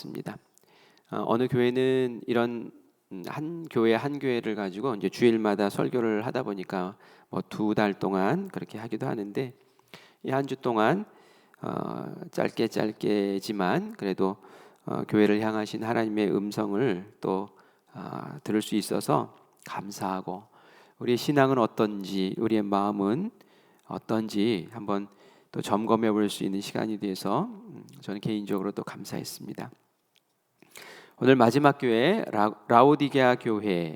있습니다. 어느 교회는 이런 한 교회를 가지고 이제 주일마다 설교를 하다 보니까 뭐 2달 동안 그렇게 하기도 하는데, 이 한 주 동안 짧게지만 그래도 교회를 향하신 하나님의 음성을 또 들을 수 있어서 감사하고, 우리의 신앙은 어떤지, 우리의 마음은 어떤지 한번 또 점검해 볼 수 있는 시간이 돼서 저는 개인적으로 또 감사했습니다. 오늘 마지막 교회 라오디게아 교회,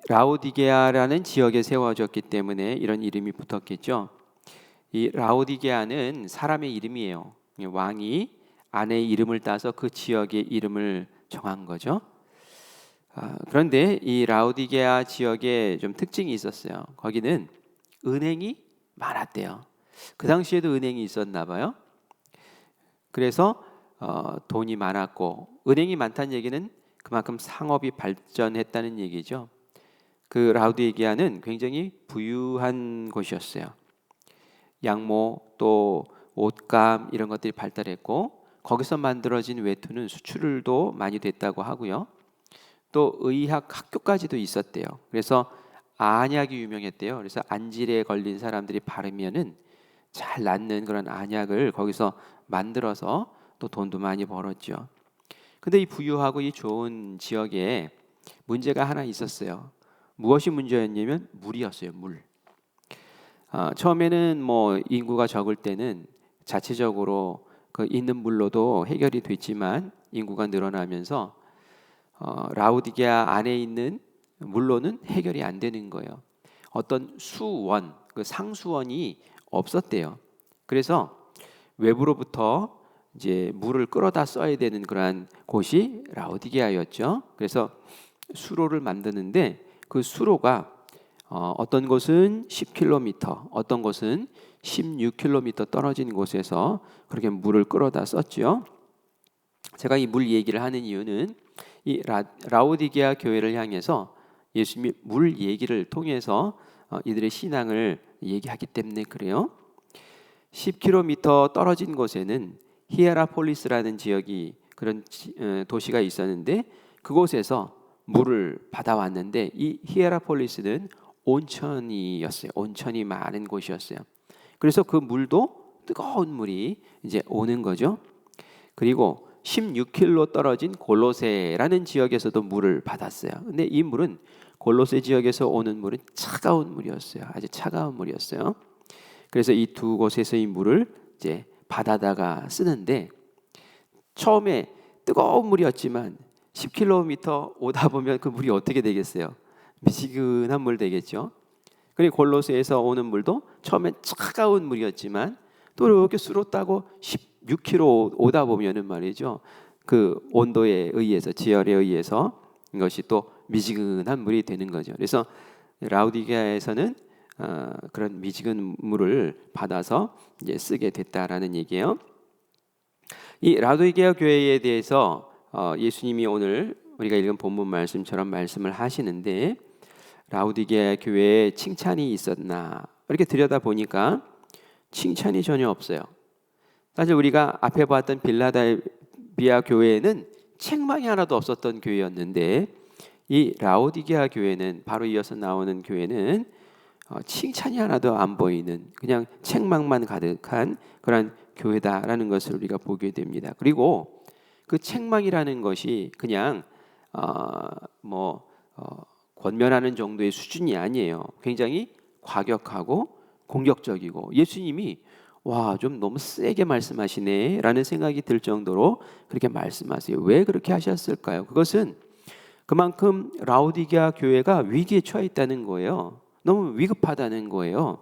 라오디게아라는 지역에 세워졌기 때문에 이런 이름이 붙었겠죠. 이 라오디게아는 사람의 이름이에요. 왕이 아내의 이름을 따서 그 지역의 이름을 정한 거죠. 그런데 이 라오디게아 지역에 좀 특징이 있었어요. 거기는 은행이 많았대요. 그 당시에도 은행이 있었나 봐요. 그래서 돈이 많았고, 은행이 많다는 얘기는 그만큼 상업이 발전했다는 얘기죠. 그 라오디게아는 굉장히 부유한 곳이었어요. 양모 또 옷감 이런 것들이 발달했고, 거기서 만들어진 외투는 수출도 많이 됐다고 하고요. 또 의학 학교까지도 있었대요. 그래서 안약이 유명했대요. 그래서 안질에 걸린 사람들이 바르면은 잘 낫는 그런 안약을 거기서 만들어서 또 돈도 많이 벌었죠. 근데 이 부유하고 이 좋은 지역에 문제가 하나 있었어요. 무엇이 문제였냐면 물이었어요. 물. 처음에는 뭐 인구가 적을 때는 자체적으로 그 있는 물로도 해결이 됐지만, 인구가 늘어나면서 라오디게아 안에 있는 물로는 해결이 안 되는 거예요. 어떤 수원, 그 상수원이 없었대요. 그래서 외부로부터 이제 물을 끌어다 써야 되는 그러한 곳이 라오디게아였죠. 그래서 수로를 만드는데 그 수로가 어떤 곳은 10km, 어떤 곳은 16km 떨어진 곳에서 그렇게 물을 끌어다 썼죠. 제가 이 물 얘기를 하는 이유는 이 라오디게아 교회를 향해서 예수님이 물 얘기를 통해서 이들의 신앙을 얘기하기 때문에 그래요. 10km 떨어진 곳에는 히에라폴리스라는 지역이, 그런 도시가 있었는데, 그곳에서 물을 받아왔는데 이 히에라폴리스는 온천이었어요. 온천이 많은 곳이었어요. 그래서 그 물도 뜨거운 물이 이제 오는 거죠. 그리고 16km 떨어진 골로새라는 지역에서도 물을 받았어요. 근데 이 물은, 골로새 지역에서 오는 물은 차가운 물이었어요. 아주 차가운 물이었어요. 그래서 이 두 곳에서의 물을 이제 받아다가 쓰는데, 처음에 뜨거운 물이었지만 10km 오다 보면 그 물이 어떻게 되겠어요? 미지근한 물 되겠죠. 그리고 골로새에서 오는 물도 처음엔 차가운 물이었지만 또 이렇게 수로 따고 16km 오다 보면은 말이죠, 그 온도에 의해서, 지열에 의해서 이것이 또 미지근한 물이 되는 거죠. 그래서 라오디게아에서는 그런 미지근 물을 받아서 이제 쓰게 됐다라는 얘기예요. 이 라오디게아 교회에 대해서 예수님이 오늘 우리가 읽은 본문 말씀처럼 말씀을 하시는데, 라오디게아 교회에 칭찬이 있었나 이렇게 들여다보니까 칭찬이 전혀 없어요. 사실 우리가 앞에 봤던 빌라델비아 교회는 책망이 하나도 없었던 교회였는데, 이 라오디게아 교회는, 바로 이어서 나오는 교회는 칭찬이 하나도 안 보이는 그냥 책망만 가득한 그런 교회다라는 것을 우리가 보게 됩니다. 그리고 그 책망이라는 것이 그냥 권면하는 정도의 수준이 아니에요. 굉장히 과격하고 공격적이고, 예수님이 좀 너무 세게 말씀하시네 라는 생각이 들 정도로 그렇게 말씀하세요. 왜 그렇게 하셨을까요? 그것은 그만큼 라오디게아 교회가 위기에 처해 있다는 거예요. 너무 위급하다는 거예요.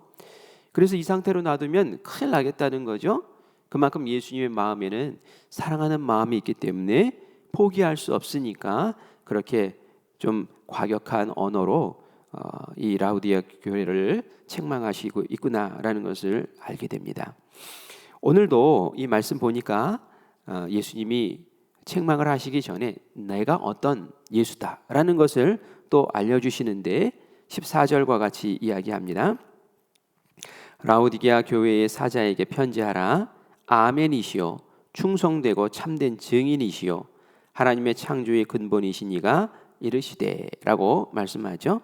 그래서 이 상태로 놔두면 큰일 나겠다는 거죠. 그만큼 예수님의 마음에는 사랑하는 마음이 있기 때문에 포기할 수 없으니까 그렇게 좀 과격한 언어로 이 라오디게아 교회를 책망하시고 있구나라는 것을 알게 됩니다. 오늘도 이 말씀 보니까 예수님이 책망을 하시기 전에 내가 어떤 예수다라는 것을 또 알려주시는데, 14절과 같이 이야기합니다. 라오디게아 교회의 사자에게 편지하라. 아멘이시오, 충성되고 참된 증인이시요 하나님의 창조의 근본이시니가 이르시되라고 말씀하죠.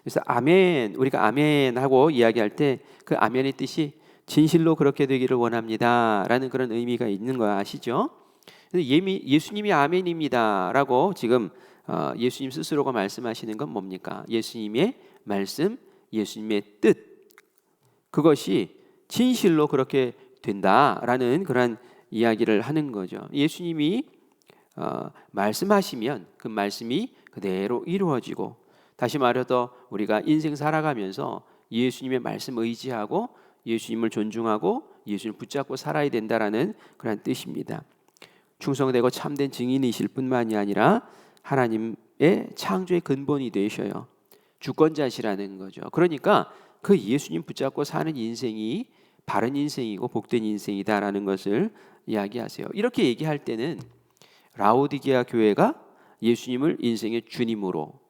그래서 아멘, 우리가 아멘 하고 이야기할 때 그 아멘의 뜻이 진실로 그렇게 되기를 원합니다라는 그런 의미가 있는 거 아시죠? 예수님이 아멘입니다라고 지금 예수님 스스로가 말씀하시는 건 뭡니까? 예수님의 말씀, 예수님의 뜻, 그것이 진실로 그렇게 된다라는 그런 이야기를 하는 거죠. 예수님이 말씀하시면 그 말씀이 그대로 이루어지고, 다시 말해서 우리가 인생 살아가면서 예수님의 말씀 의지하고 예수님을 존중하고 예수님을 붙잡고 살아야 된다라는 그런 뜻입니다. 충성되고 참된 증인이실 뿐만이 아니라 하나님의 창조의 근본이 되셔요. 주권자시라는 거죠. 그러니까 그 예수님 붙잡고 사는 인생이 바른 인생이고 복된 인생이다라는 것을 이야기하세요. 이렇게 얘기할 때는 라오디게아 교회가 예수님을 인생의 주님으로,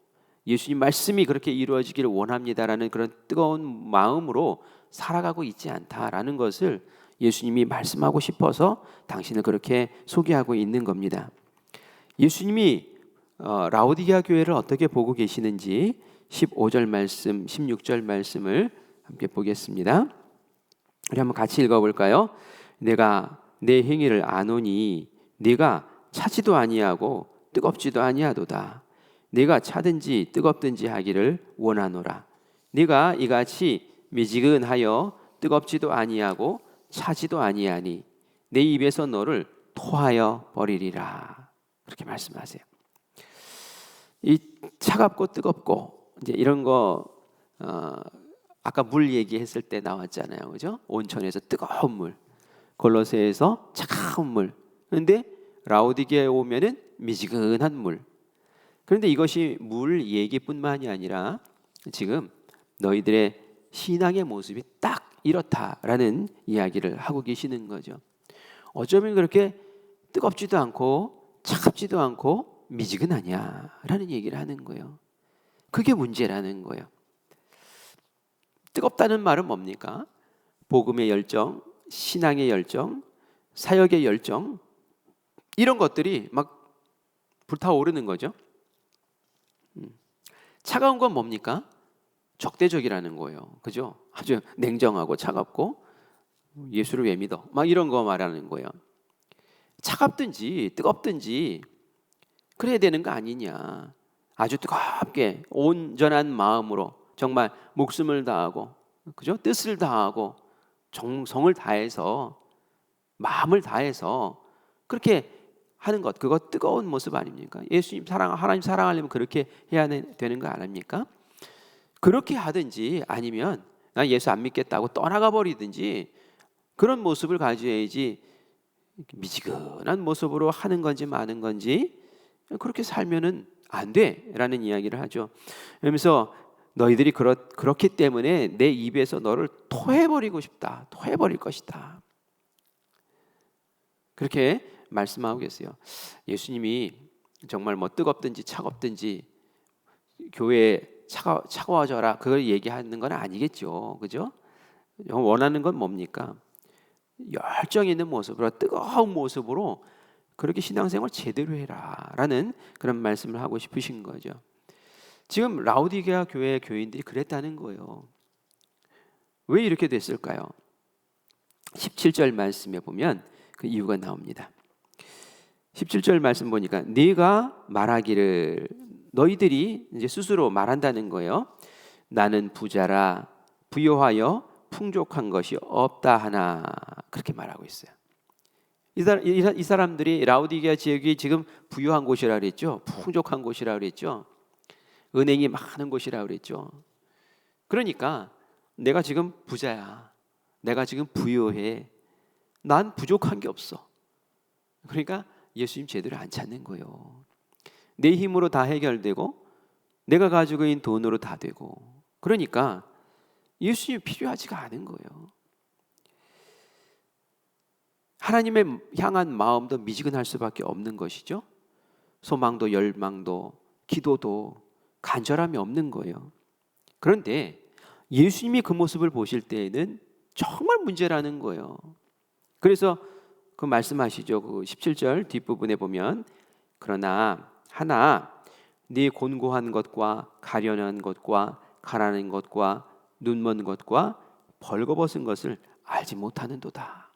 예수님 말씀이 그렇게 이루어지기를 원합니다라는 그런 뜨거운 마음으로 살아가고 있지 않다라는 것을 예수님이 말씀하고 싶어서 당신을 그렇게 소개하고 있는 겁니다. 예수님이 라오디게아 교회를 어떻게 보고 계시는지 15절 말씀, 16절 말씀을 함께 보겠습니다. 우리 한번 같이 읽어볼까요? 내가 내 행위를 아노니 네가 차지도 아니하고 뜨겁지도 아니하도다. 네가 차든지 뜨겁든지 하기를 원하노라. 네가 이같이 미지근하여 뜨겁지도 아니하고 차지도 아니하니 내 입에서 너를 토하여 버리리라. 그렇게 말씀하세요. 이 차갑고 뜨겁고 이제 이런 거 아까 물 얘기했을 때 나왔잖아요, 그죠? 온천에서 뜨거운 물, 골로새에서 차가운 물. 그런데 라오디게아에 오면은 미지근한 물. 그런데 이것이 물 얘기뿐만이 아니라 지금 너희들의 신앙의 모습이 딱 이렇다라는 이야기를 하고 계시는 거죠. 어쩌면 그렇게 뜨겁지도 않고 차갑지도 않고 미지근하냐라는 얘기를 하는 거예요. 그게 문제라는 거예요. 뜨겁다는 말은 뭡니까? 복음의 열정, 신앙의 열정, 사역의 열정, 이런 것들이 막 불타오르는 거죠. 차가운 건 뭡니까? 적대적이라는 거예요. 그죠? 아주 냉정하고 차갑고 예수를 왜 믿어? 막 이런 거 말하는 거예요. 차갑든지 뜨겁든지 그래야 되는 거 아니냐. 아주 뜨겁게 온전한 마음으로 정말 목숨을 다하고, 그죠? 뜻을 다하고 정성을 다해서 마음을 다해서 그렇게 하는 것, 그거 뜨거운 모습 아닙니까? 예수님 사랑, 하나님 사랑하려면 그렇게 해야 되는 거 아닙니까? 그렇게 하든지 아니면 난 예수 안 믿겠다고 떠나가 버리든지 그런 모습을 가져야지, 미지근한 모습으로 하는 건지 마는 건지 그렇게 살면은 안 돼라는 이야기를 하죠. 그러면서 너희들이 그렇기 때문에 내 입에서 너를 토해버리고 싶다, 토해버릴 것이다, 그렇게 말씀하고 계세요. 예수님이 정말 뭐 뜨겁든지 차갑든지 교회에 차가워져라 그걸 얘기하는 건 아니겠죠, 그죠? 원하는 건 뭡니까? 열정 있는 모습으로, 뜨거운 모습으로 그렇게 신앙생활 제대로 해라라는 그런 말씀을 하고 싶으신 거죠. 지금 라오디게아 교회 교인들이 그랬다는 거예요. 왜 이렇게 됐을까요? 17절 말씀에 보면 그 이유가 나옵니다. 17절 말씀 보니까 네가 말하기를, 너희들이 이제 스스로 말한다는 거예요. 나는 부자라 부요하여 풍족한 것이 없다 하나, 그렇게 말하고 있어요. 이 사람들이 라오디게아 지역이 지금 부유한 곳이라 그랬죠. 풍족한 곳이라 그랬죠. 은행이 많은 곳이라 그랬죠. 그러니까 내가 지금 부자야, 내가 지금 부유해, 난 부족한 게 없어. 그러니까 예수님 제대로 안 찾는 거예요. 내 힘으로 다 해결되고 내가 가지고 있는 돈으로 다 되고, 그러니까 예수님이 필요하지가 않은 거예요. 하나님의 향한 마음도 미지근할 수밖에 없는 것이죠. 소망도 열망도 기도도 간절함이 없는 거예요. 그런데 예수님이 그 모습을 보실 때에는 정말 문제라는 거예요. 그래서 그 말씀하시죠. 그 17절 뒷부분에 보면 그러나 하나 네 곤고한 것과 가련한 것과 가라는 것과 눈먼 것과 벌거벗은 것을 알지 못하는도다.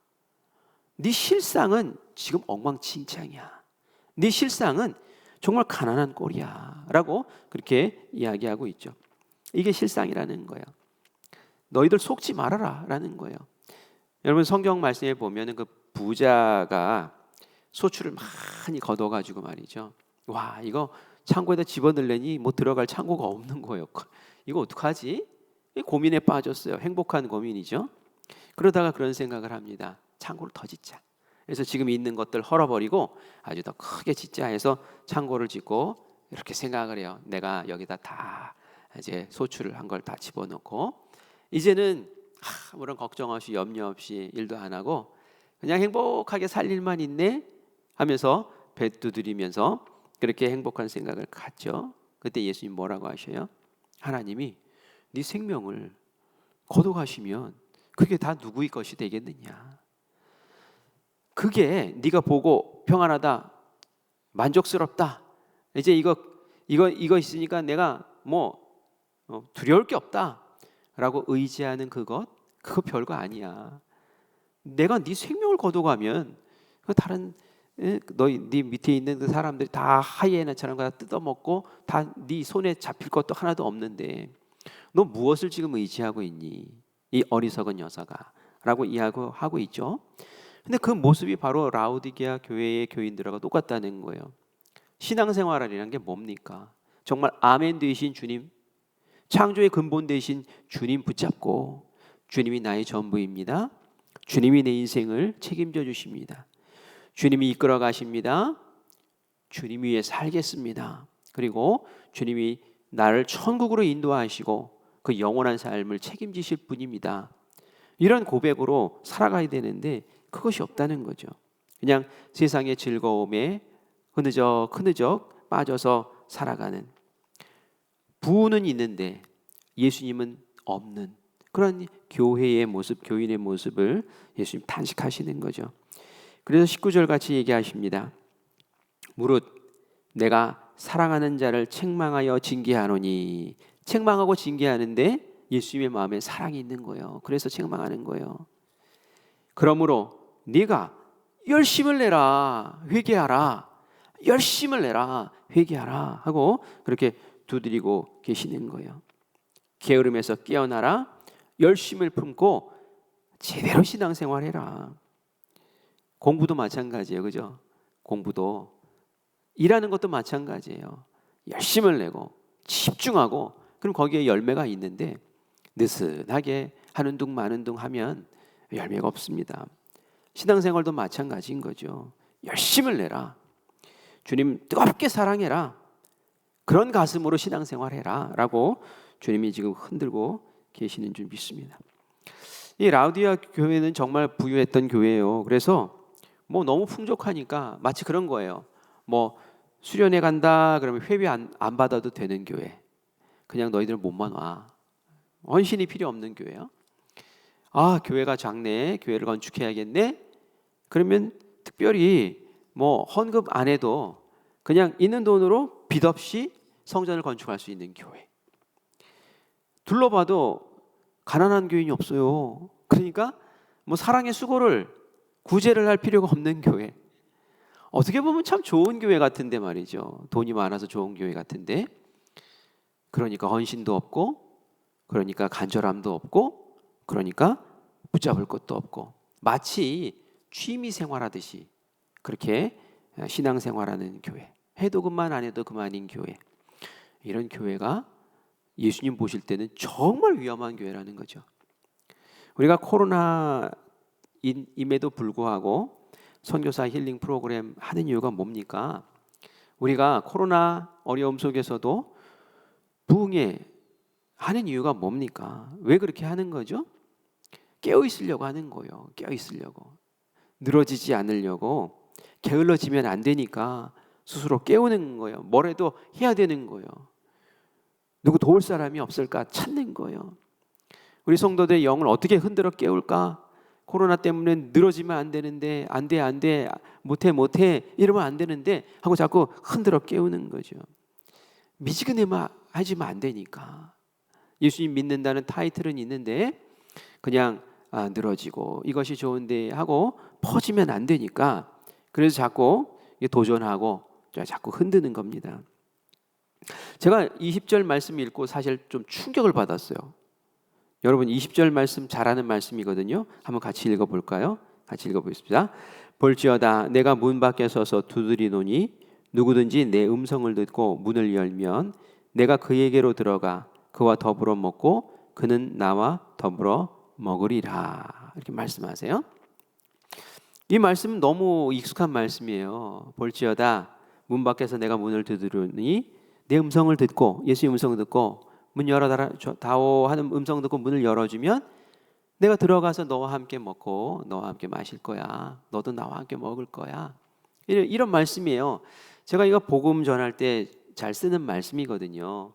네 실상은 지금 엉망진창이야. 네 실상은 정말 가난한 꼴이야 라고 그렇게 이야기하고 있죠. 이게 실상이라는 거예요. 너희들 속지 말아라 라는 거예요. 여러분 성경 말씀에 보면 그 부자가 소출을 많이 걷어가지고 말이죠. 와, 이거 창고에다 집어넣으려니 뭐 들어갈 창고가 없는 거예요. 이거 어떡하지? 고민에 빠졌어요. 행복한 고민이죠. 그러다가 그런 생각을 합니다. 창고를 더 짓자. 그래서 지금 있는 것들 헐어버리고 아주 더 크게 짓자 해서 창고를 짓고 이렇게 생각을 해요. 내가 여기다 다 이제 소출을 한 걸 다 집어넣고 이제는 아무런 걱정 없이 염려 없이 일도 안 하고 그냥 행복하게 살 일만 있네 하면서 배 두드리면서 그렇게 행복한 생각을 갖죠. 그때 예수님 뭐라고 하셔요? 하나님이 네 생명을 거둬가시면 그게 다 누구의 것이 되겠느냐? 그게 네가 보고 평안하다, 만족스럽다. 이제 이거 있으니까 내가 뭐 두려울 게 없다라고 의지하는 그거 별거 아니야. 내가 네 생명을 거둬가면 그 다른 네 밑에 있는 그 사람들이 다 하이에나처럼 다 뜯어먹고 다 네 손에 잡힐 것도 하나도 없는데 너 무엇을 지금 의지하고 있니? 이 어리석은 녀석아 라고 이야기하고 있죠. 근데 그 모습이 바로 라오디게아 교회의 교인들하고 똑같다는 거예요. 신앙생활이라는 게 뭡니까? 정말 아멘 되신 주님, 창조의 근본 되신 주님 붙잡고 주님이 나의 전부입니다. 주님이 내 인생을 책임져 주십니다. 주님이 이끌어 가십니다. 주님 위에 살겠습니다. 그리고 주님이 나를 천국으로 인도하시고 그 영원한 삶을 책임지실 분입니다. 이런 고백으로 살아가야 되는데 그것이 없다는 거죠. 그냥 세상의 즐거움에 흐느적 빠져서 살아가는, 부는 있는데 예수님은 없는 그런 교회의 모습, 교인의 모습을 예수님 탄식하시는 거죠. 그래서 19절 같이 얘기하십니다. 무릇 내가 사랑하는 자를 책망하여 징계하노니. 책망하고 징계하는데 예수님의 마음에 사랑이 있는 거예요. 그래서 책망하는 거예요. 그러므로 네가 열심을 내라, 회개하라. 열심을 내라, 회개하라 하고 그렇게 두드리고 계시는 거예요. 게으름에서 깨어나라. 열심을 품고 제대로 신앙생활해라. 공부도 마찬가지예요. 그죠? 공부도 일하는 것도 마찬가지예요. 열심을 내고 집중하고 그럼 거기에 열매가 있는데 느슨하게 하는 둥 마는 둥 하면 열매가 없습니다. 신앙생활도 마찬가지인 거죠. 열심을 내라. 주님 뜨겁게 사랑해라. 그런 가슴으로 신앙생활해라 라고 주님이 지금 흔들고 계시는 줄 믿습니다. 이 라우디아 교회는 정말 부유했던 교회예요. 그래서 뭐 너무 풍족하니까 마치 그런 거예요. 뭐 수련회 간다 그러면 회비 안 받아도 되는 교회. 그냥 너희들 몸만 와. 헌신이 필요 없는 교회요. 아, 교회가 작네. 교회를 건축해야겠네. 그러면 특별히 뭐 헌금 안 해도 그냥 있는 돈으로 빚 없이 성전을 건축할 수 있는 교회. 둘러봐도 가난한 교인이 없어요. 그러니까 뭐 사랑의 수고를 구제를 할 필요가 없는 교회. 어떻게 보면 참 좋은 교회 같은데 말이죠. 돈이 많아서 좋은 교회 같은데 그러니까 헌신도 없고 그러니까 간절함도 없고 그러니까 붙잡을 것도 없고 마치 취미 생활하듯이 그렇게 신앙생활하는 교회. 해도 그만 안 해도 그만인 교회. 이런 교회가 예수님 보실 때는 정말 위험한 교회라는 거죠. 우리가 코로나임에도 불구하고 선교사 힐링 프로그램 하는 이유가 뭡니까? 우리가 코로나 어려움 속에서도 부흥회 하는 이유가 뭡니까? 왜 그렇게 하는 거죠? 깨어 있으려고 하는 거예요. 깨어 있으려고. 늘어지지 않으려고. 게을러지면 안 되니까 스스로 깨우는 거예요. 뭐라도 해야 되는 거예요. 누구 도울 사람이 없을까 찾는 거예요. 우리 성도들의 영을 어떻게 흔들어 깨울까 코로나 때문에 늘어지면 안 되는데 안 돼, 못해 이러면 안 되는데 하고 자꾸 흔들어 깨우는 거죠. 미지근해만 하지면 안 되니까. 예수님 믿는다는 타이틀은 있는데 그냥 늘어지고 이것이 좋은데 하고 퍼지면 안 되니까 그래서 자꾸 도전하고 자꾸 흔드는 겁니다. 제가 20절 말씀 읽고 사실 좀 충격을 받았어요. 여러분 20절 말씀 잘하는 말씀이거든요. 한번 같이 읽어볼까요? 같이 읽어보겠습니다. 볼지어다 내가 문 밖에 서서 두드리노니 누구든지 내 음성을 듣고 문을 열면 내가 그에게로 들어가 그와 더불어 먹고 그는 나와 더불어 먹으리라. 이렇게 말씀하세요. 이 말씀은 너무 익숙한 말씀이에요. 볼지어다 문 밖에서 내가 문을 두드리니 내 음성을 듣고 예수의 음성을 듣고 문 열어다오 하는 음성 듣고 문을 열어주면 내가 들어가서 너와 함께 먹고 너와 함께 마실 거야. 너도 나와 함께 먹을 거야. 이런 말씀이에요. 제가 이거 복음 전할 때 잘 쓰는 말씀이거든요.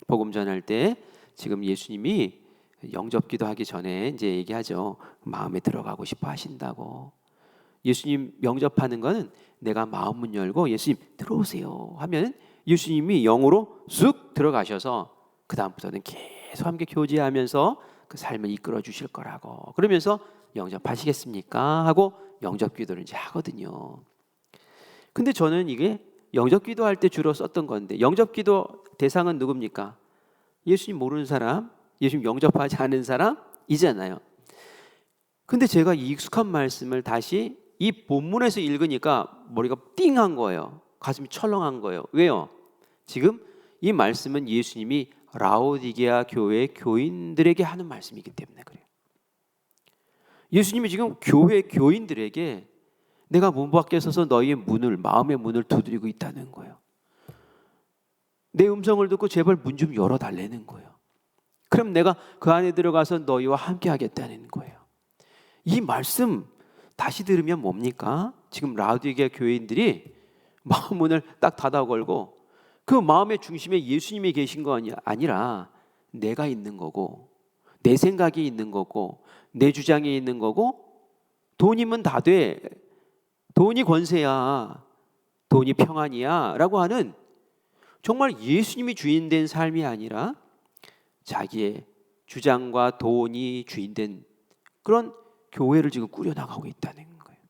복음 전할 때 지금 예수님이 영접기도 하기 전에 이제 얘기하죠. 마음에 들어가고 싶어 하신다고. 예수님 영접하는 거는 내가 마음 문 열고 예수님 들어오세요 하면 예수님이 영으로 쑥 들어가셔서 그 다음부터는 계속 함께 교제하면서 그 삶을 이끌어 주실 거라고. 그러면서 영접하시겠습니까? 하고 영접기도를 이제 하거든요. 근데 저는 이게 영접기도 할 때 주로 썼던 건데 영접기도 대상은 누굽니까? 예수님 모르는 사람, 예수님 영접하지 않은 사람이잖아요. 근데 제가 이 익숙한 말씀을 다시 이 본문에서 읽으니까 머리가 띵한 거예요. 가슴이 철렁한 거예요. 왜요? 지금 이 말씀은 예수님이 라오디게아 교회 교인들에게 하는 말씀이기 때문에 그래요. 예수님이 지금 교회 교인들에게 내가 문 밖에 서서 너희의 문을 마음의 문을 두드리고 있다는 거예요. 내 음성을 듣고 제발 문 좀 열어달라는 거예요. 그럼 내가 그 안에 들어가서 너희와 함께 하겠다는 거예요. 이 말씀 다시 들으면 뭡니까? 지금 라오디게아 교인들이 마음 문을 딱 닫아 걸고 그 마음의 중심에 예수님이 계신 거 아니라 내가 있는 거고 내 생각이 있는 거고 내 주장이 있는 거고 돈이면 다 돼. 돈이 권세야. 돈이 평안이야. 라고 하는 정말 예수님이 주인된 삶이 아니라 자기의 주장과 돈이 주인된 그런 교회를 지금 꾸려나가고 있다는 거예요.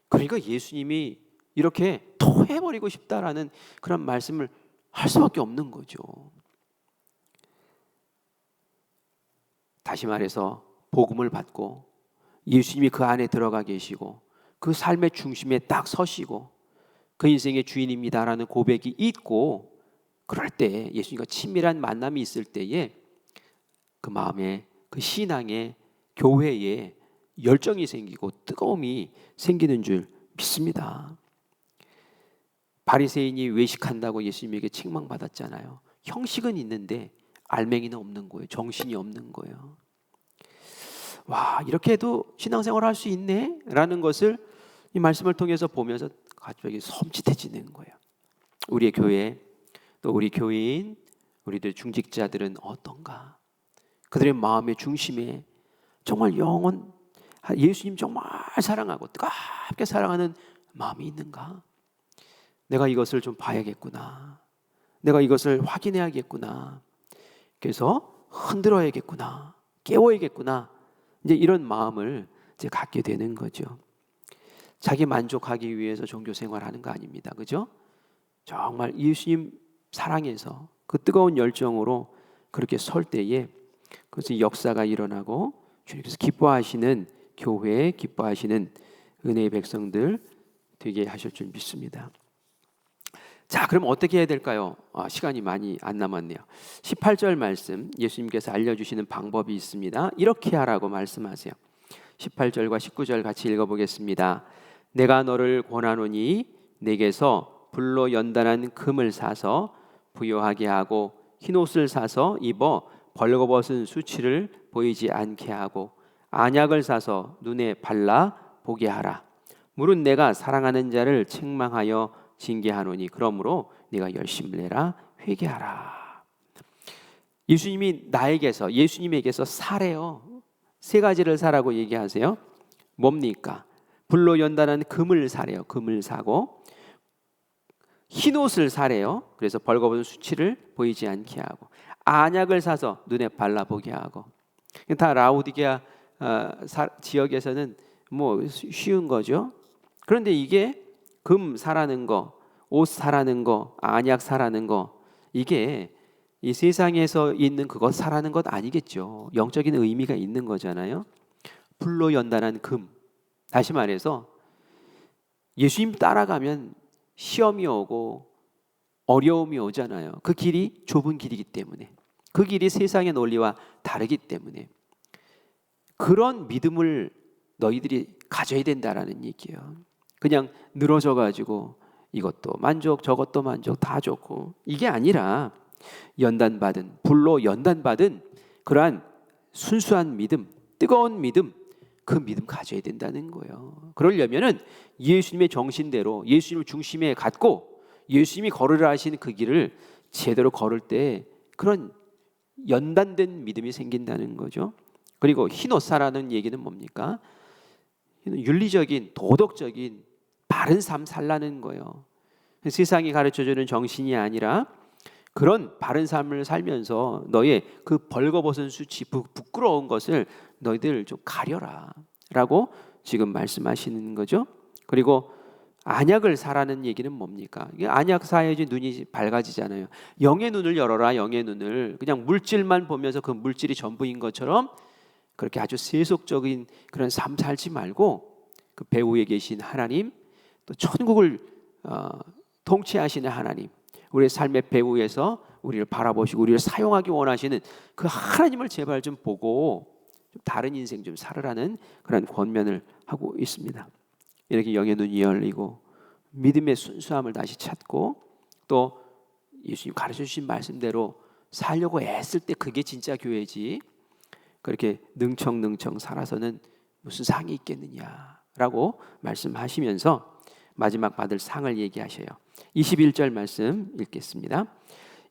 그러니까 예수님이 이렇게 토해버리고 싶다라는 그런 말씀을 할 수밖에 없는 거죠. 다시 말해서 복음을 받고 예수님이 그 안에 들어가 계시고 그 삶의 중심에 딱 서시고 그 인생의 주인입니다라는 고백이 있고 그럴 때 예수님과 친밀한 만남이 있을 때에 그 마음에 그 신앙에 교회에 열정이 생기고 뜨거움이 생기는 줄 믿습니다. 바리새인이 외식한다고 예수님에게 책망받았잖아요. 형식은 있는데 알맹이는 없는 거예요. 정신이 없는 거예요. 와, 이렇게 해도 신앙생활을 할 수 있네? 라는 것을 이 말씀을 통해서 보면서 갑자기 섬찟해지는 거예요. 우리의 교회, 또 우리 교인, 우리들 중직자들은 어떤가? 그들의 마음의 중심에 정말 영원 예수님 정말 사랑하고 뜨겁게 사랑하는 마음이 있는가? 내가 이것을 좀 봐야겠구나. 내가 이것을 확인해야겠구나. 그래서 흔들어야겠구나. 깨워야겠구나. 이제 이런 마음을 이제 갖게 되는 거죠. 자기 만족하기 위해서 종교 생활하는 거 아닙니다. 그죠? 정말 예수님 사랑해서 그 뜨거운 열정으로 그렇게 설 때에 그것이 역사가 일어나고 주님께서 기뻐하시는 교회, 기뻐하시는 은혜의 백성들 되게 하실 줄 믿습니다. 자, 그럼 어떻게 해야 될까요? 시간이 많이 안 남았네요. 18절 말씀 예수님께서 알려주시는 방법이 있습니다. 이렇게 하라고 말씀하세요. 18절과 19절 같이 읽어보겠습니다. 내가 너를 권하노니 내게서 불로 연단한 금을 사서 부요하게 하고 흰옷을 사서 입어 벌거벗은 수치를 보이지 않게 하고 안약을 사서 눈에 발라 보게 하라. 물은 내가 사랑하는 자를 책망하여 징계하노니 그러므로 네가 열심을 내라 회개하라. 예수님이 예수님에게서 사래요. 세 가지를 사라고 얘기하세요. 뭡니까? 불로 연단한 금을 사래요. 금을 사고 흰옷을 사래요. 그래서 벌거벗은 수치를 보이지 않게 하고 안약을 사서 눈에 발라보게 하고. 다 라오디게아 지역에서는 뭐 쉬운 거죠. 그런데 이게 금 사라는 거, 옷 사라는 거, 안약 사라는 거, 이게 이 세상에서 있는 그것 사라는 것 아니겠죠. 영적인 의미가 있는 거잖아요. 불로 연단한 금. 다시 말해서 예수님 따라가면 시험이 오고 어려움이 오잖아요. 그 길이 좁은 길이기 때문에, 그 길이 세상의 논리와 다르기 때문에 그런 믿음을 너희들이 가져야 된다라는 얘기예요. 그냥 늘어져 가지고 이것도 만족 저것도 만족 다 좋고 이게 아니라 연단받은, 불로 연단받은 그러한 순수한 믿음, 뜨거운 믿음, 그 믿음 가져야 된다는 거예요. 그러려면은 예수님의 정신대로 예수님을 중심에 갖고 예수님이 걸으라 하신 그 길을 제대로 걸을 때 그런 연단된 믿음이 생긴다는 거죠. 그리고 흰옷사라는 얘기는 뭡니까? 윤리적인, 도덕적인 바른 삶 살라는 거예요. 세상이 가르쳐주는 정신이 아니라 그런 바른 삶을 살면서 너의 그 벌거벗은 수치, 부끄러운 것을 너희들 좀 가려라 라고 지금 말씀하시는 거죠. 그리고 안약을 사라는 얘기는 뭡니까? 안약 사야지 눈이 밝아지잖아요. 영의 눈을 열어라. 영의 눈을. 그냥 물질만 보면서 그 물질이 전부인 것처럼 그렇게 아주 세속적인 그런 삶 살지 말고 그 배후에 계신 하나님, 또 천국을 통치하시는 하나님, 우리의 삶의 배후에서 우리를 바라보시고 우리를 사용하기 원하시는 그 하나님을 제발 좀 보고 좀 다른 인생 좀 살으라는 그런 권면을 하고 있습니다. 이렇게 영의 눈이 열리고 믿음의 순수함을 다시 찾고 또 예수님 가르쳐 주신 말씀대로 살려고 애쓸 때 그게 진짜 교회지, 그렇게 능청능청 살아서는 무슨 상이 있겠느냐라고 말씀하시면서 마지막 받을 상을 얘기하셔요. 21절 말씀 읽겠습니다.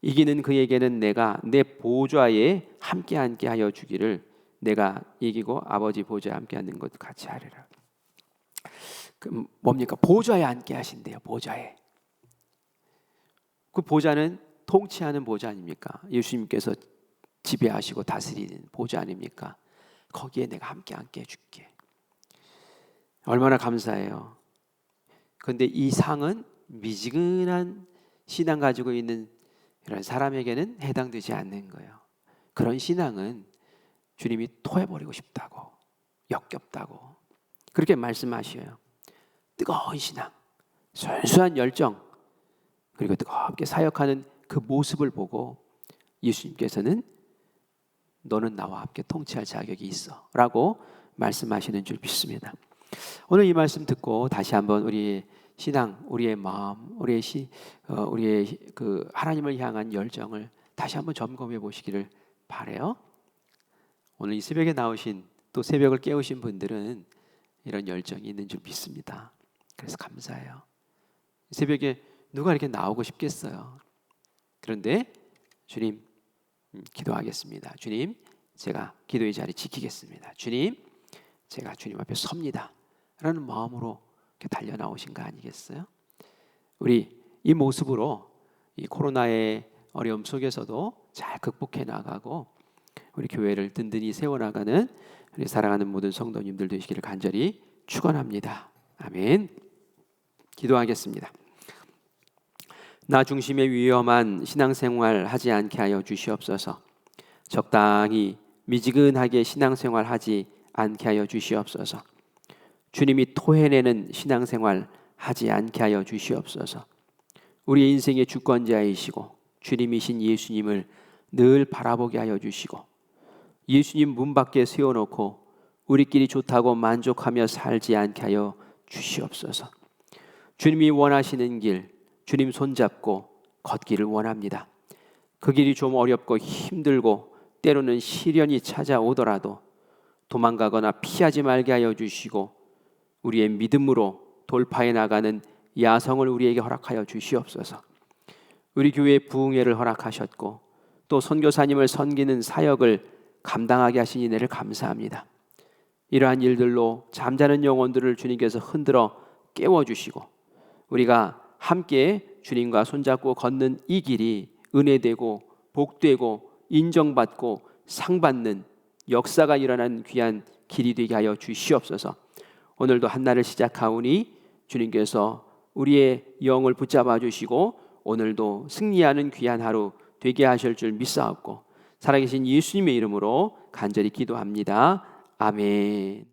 이기는 그에게는 내가 내 보좌에 함께 앉게 하여 주기를, 내가 이기고 아버지 보좌에 함께 앉는 것 같이 하리라. 그 뭡니까? 보좌에 앉게 하신대요. 보좌에. 그 보좌는 통치하는 보좌 아닙니까? 예수님께서 지배하시고 다스리는 보좌 아닙니까? 거기에 내가 함께 앉게 해줄게. 얼마나 감사해요. 그런데 이 상은 미지근한 신앙 가지고 있는 이런 사람에게는 해당되지 않는 거예요. 그런 신앙은 주님이 토해버리고 싶다고, 역겹다고 그렇게 말씀하셔요. 뜨거운 신앙, 순수한 열정, 그리고 뜨겁게 사역하는 그 모습을 보고 예수님께서는 너는 나와 함께 통치할 자격이 있어 라고 말씀하시는 줄 믿습니다. 오늘 이 말씀 듣고 다시 한번 우리의 신앙, 우리의 마음, 우리의 그 하나님을 향한 열정을 다시 한번 점검해 보시기를 바라요. 오늘 이 새벽에 나오신, 또 새벽을 깨우신 분들은 이런 열정이 있는 줄 믿습니다. 그래서 감사해요. 새벽에 누가 이렇게 나오고 싶겠어요. 그런데 주님, 기도하겠습니다. 주님, 제가 기도의 자리 지키겠습니다. 주님, 제가 주님 앞에 섭니다 라는 마음으로 이렇게 달려나오신 거 아니겠어요? 우리 이 모습으로 이 코로나의 어려움 속에서도 잘 극복해 나가고 우리 교회를 든든히 세워나가는 우리 사랑하는 모든 성도님들 되시기를 간절히 축원합니다. 아멘. 기도하겠습니다. 나 중심의 위험한 신앙생활 하지 않게 하여 주시옵소서. 적당히 미지근하게 신앙생활 하지 않게 하여 주시옵소서. 주님이 토해내는 신앙생활 하지 않게 하여 주시옵소서. 우리의 인생의 주권자이시고 주님이신 예수님을 늘 바라보게 하여 주시고 예수님 문 밖에 세워놓고 우리끼리 좋다고 만족하며 살지 않게 하여 주시옵소서. 주님이 원하시는 길, 주님 손잡고 걷기를 원합니다. 그 길이 좀 어렵고 힘들고 때로는 시련이 찾아오더라도 도망가거나 피하지 말게 하여 주시고 우리의 믿음으로 돌파해 나가는 야성을 우리에게 허락하여 주시옵소서. 우리 교회에 부흥회를 허락하셨고 또 선교사님을 섬기는 사역을 감당하게 하신 이내를 감사합니다. 이러한 일들로 잠자는 영혼들을 주님께서 흔들어 깨워주시고 우리가 함께 주님과 손잡고 걷는 이 길이 은혜되고 복되고 인정받고 상받는 역사가 일어나는 귀한 길이 되게 하여 주시옵소서. 오늘도 한날을 시작하오니 주님께서 우리의 영을 붙잡아 주시고 오늘도 승리하는 귀한 하루 되게 하실 줄 믿사옵고 살아계신 예수님의 이름으로 간절히 기도합니다. 아멘.